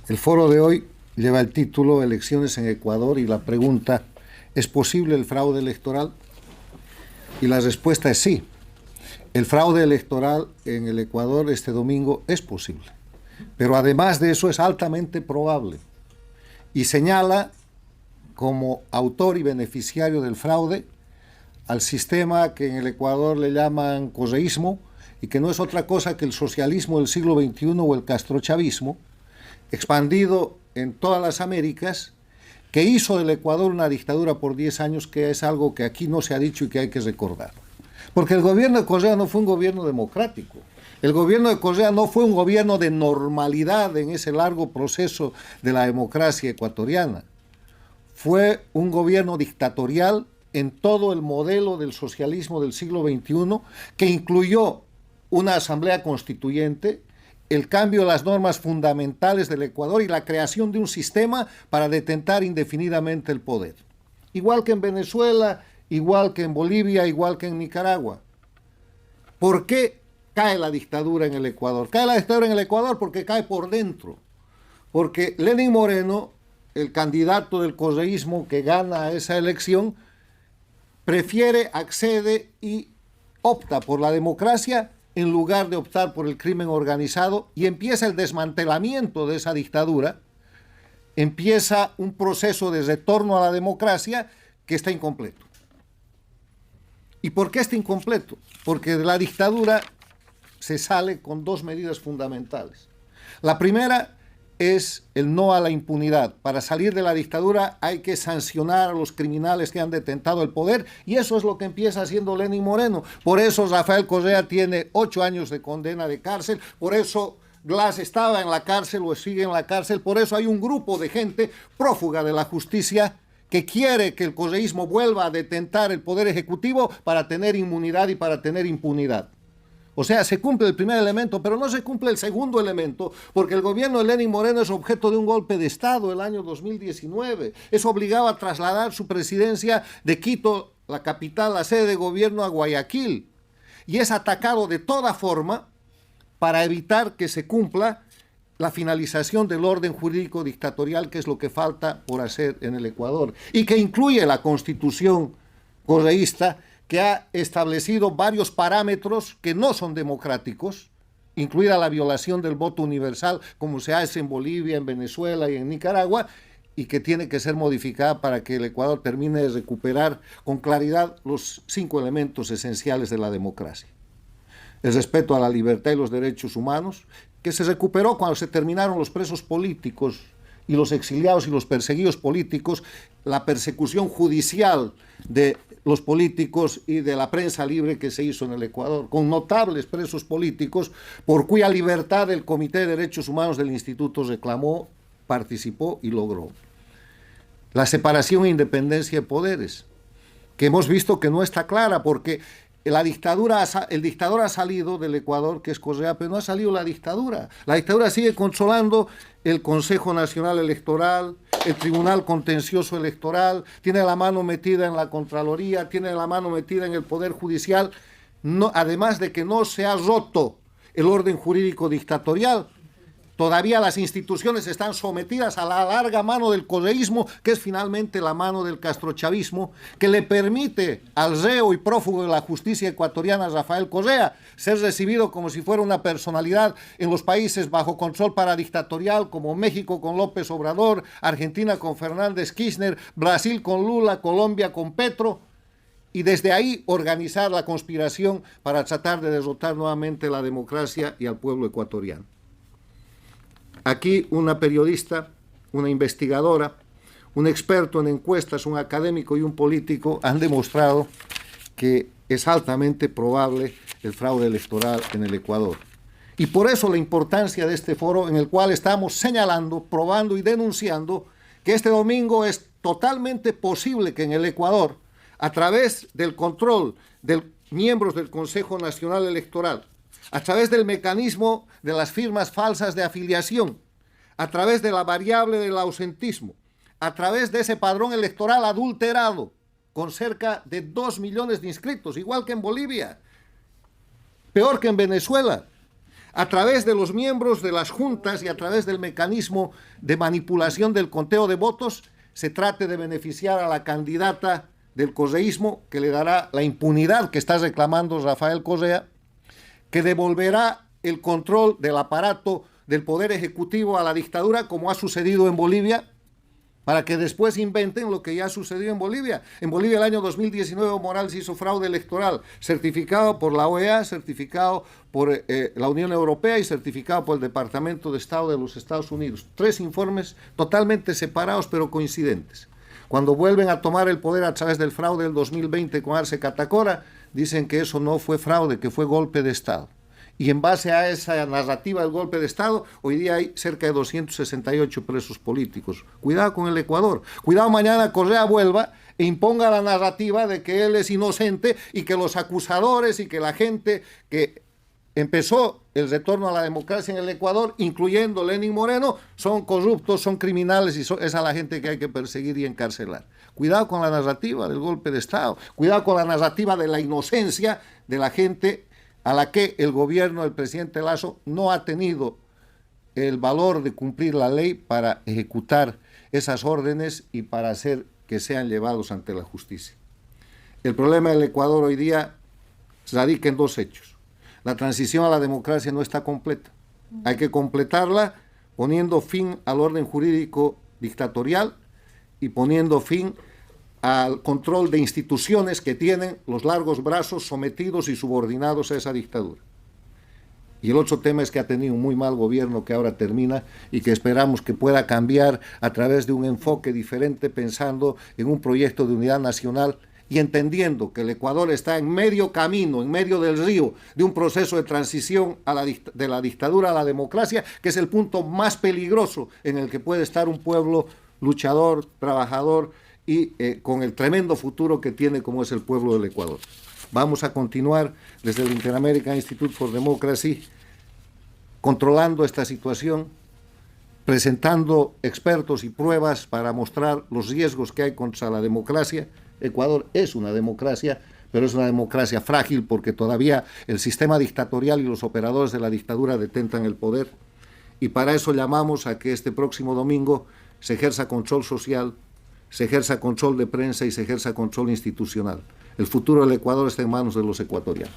El foro de hoy lleva el título Elecciones en Ecuador y la pregunta: ¿es posible el fraude electoral? Y la respuesta es sí. El fraude electoral en el Ecuador este domingo es posible, pero además de eso es altamente probable, y señala como autor y beneficiario del fraude al sistema que en el Ecuador le llaman correísmo, y que no es otra cosa que el socialismo del siglo XXI o el castrochavismo, expandido en todas las Américas, que hizo del Ecuador una dictadura por 10 años, que es algo que aquí no se ha dicho y que hay que recordar. Porque el gobierno de Correa no fue un gobierno democrático. El gobierno de Correa no fue un gobierno de normalidad en ese largo proceso de la democracia ecuatoriana. Fue un gobierno dictatorial en todo el modelo del socialismo del siglo XXI, que incluyó una asamblea constituyente, el cambio de las normas fundamentales del Ecuador y la creación de un sistema para detentar indefinidamente el poder. Igual que en Venezuela, igual que en Bolivia, igual que en Nicaragua. ¿Por qué cae la dictadura en el Ecuador? Cae la dictadura en el Ecuador porque cae por dentro. Porque Lenín Moreno, el candidato del correísmo que gana esa elección, prefiere, accede y opta por la democracia en lugar de optar por el crimen organizado, y empieza el desmantelamiento de esa dictadura, empieza un proceso de retorno a la democracia que está incompleto. ¿Y por qué está incompleto? Porque de la dictadura se sale con dos medidas fundamentales. La primera es el no a la impunidad. Para salir de la dictadura hay que sancionar a los criminales que han detentado el poder, y eso es lo que empieza haciendo Lenín Moreno. Por eso Rafael Correa tiene 8 años de condena de cárcel, por eso Glass estaba en la cárcel o sigue en la cárcel, por eso hay un grupo de gente prófuga de la justicia que quiere que el correísmo vuelva a detentar el poder ejecutivo para tener inmunidad y para tener impunidad. O sea, se cumple el primer elemento, pero no se cumple el segundo elemento, porque el gobierno de Lenín Moreno es objeto de un golpe de Estado el año 2019. Es obligado a trasladar su presidencia de Quito, la capital, la sede de gobierno, a Guayaquil. Y es atacado de toda forma para evitar que se cumpla la finalización del orden jurídico dictatorial, que es lo que falta por hacer en el Ecuador, y que incluye la constitución correísta, que ha establecido varios parámetros que no son democráticos, incluida la violación del voto universal, como se hace en Bolivia, en Venezuela y en Nicaragua, y que tiene que ser modificada para que el Ecuador termine de recuperar con claridad los 5 elementos esenciales de la democracia. El respeto a la libertad y los derechos humanos, que se recuperó cuando se terminaron los presos políticos y los exiliados y los perseguidos políticos, la persecución judicial de los políticos y de la prensa libre que se hizo en el Ecuador, con notables presos políticos por cuya libertad el Comité de Derechos Humanos del Instituto reclamó, participó y logró. La separación e independencia de poderes, que hemos visto que no está clara, porque el dictador ha salido del Ecuador, que es Correa, pero no ha salido la dictadura. La dictadura sigue controlando el Consejo Nacional Electoral, el Tribunal Contencioso Electoral, tiene la mano metida en la Contraloría, tiene la mano metida en el Poder Judicial, además de que no se ha roto el orden jurídico dictatorial. Todavía las instituciones están sometidas a la larga mano del correísmo, que es finalmente la mano del castrochavismo, que le permite al reo y prófugo de la justicia ecuatoriana, Rafael Correa, ser recibido como si fuera una personalidad en los países bajo control paradictatorial, como México con López Obrador, Argentina con Fernández Kirchner, Brasil con Lula, Colombia con Petro, y desde ahí organizar la conspiración para tratar de derrotar nuevamente la democracia y al pueblo ecuatoriano. Aquí una periodista, una investigadora, un experto en encuestas, un académico y un político han demostrado que es altamente probable el fraude electoral en el Ecuador. Y por eso la importancia de este foro, en el cual estamos señalando, probando y denunciando que este domingo es totalmente posible que en el Ecuador, a través del control de miembros del Consejo Nacional Electoral, a través del mecanismo de las firmas falsas de afiliación, a través de la variable del ausentismo, a través de ese padrón electoral adulterado, con cerca de 2 millones de inscritos, igual que en Bolivia, peor que en Venezuela, a través de los miembros de las juntas y a través del mecanismo de manipulación del conteo de votos, se trate de beneficiar a la candidata del correísmo, que le dará la impunidad que está reclamando Rafael Correa, que devolverá el control del aparato del Poder Ejecutivo a la dictadura, como ha sucedido en Bolivia, para que después inventen lo que ya sucedió en Bolivia. En Bolivia el año 2019 Evo Morales hizo fraude electoral, certificado por la OEA, certificado por la Unión Europea y certificado por el Departamento de Estado de los Estados Unidos. 3 informes totalmente separados pero coincidentes. Cuando vuelven a tomar el poder a través del fraude del 2020 con Arce Catacora, dicen que eso no fue fraude, que fue golpe de Estado. Y en base a esa narrativa del golpe de Estado, hoy día hay cerca de 268 presos políticos. Cuidado con el Ecuador. Cuidado mañana Correa vuelva e imponga la narrativa de que él es inocente y que los acusadores y que la gente que empezó el retorno a la democracia en el Ecuador, incluyendo Lenín Moreno, son corruptos, son criminales y es a la gente que hay que perseguir y encarcelar. Cuidado con la narrativa del golpe de Estado. Cuidado con la narrativa de la inocencia de la gente a la que el gobierno del presidente Lasso no ha tenido el valor de cumplir la ley para ejecutar esas órdenes y para hacer que sean llevados ante la justicia. El problema del Ecuador hoy día radica en 2 hechos. La transición a la democracia no está completa. Hay que completarla poniendo fin al orden jurídico dictatorial y poniendo fin al control de instituciones que tienen los largos brazos sometidos y subordinados a esa dictadura. Y el otro tema es que ha tenido un muy mal gobierno que ahora termina y que esperamos que pueda cambiar a través de un enfoque diferente, pensando en un proyecto de unidad nacional y entendiendo que el Ecuador está en medio camino, en medio del río, de un proceso de transición de la dictadura a la democracia, que es el punto más peligroso en el que puede estar un pueblo luchador, trabajador, y con el tremendo futuro que tiene como es el pueblo del Ecuador. Vamos a continuar desde el Inter-American Institute for Democracy controlando esta situación, presentando expertos y pruebas para mostrar los riesgos que hay contra la democracia. Ecuador es una democracia, pero es una democracia frágil porque todavía el sistema dictatorial y los operadores de la dictadura detentan el poder. Y para eso llamamos a que este próximo domingo se ejerza control social, se ejerza control de prensa y se ejerza control institucional. El futuro del Ecuador está en manos de los ecuatorianos.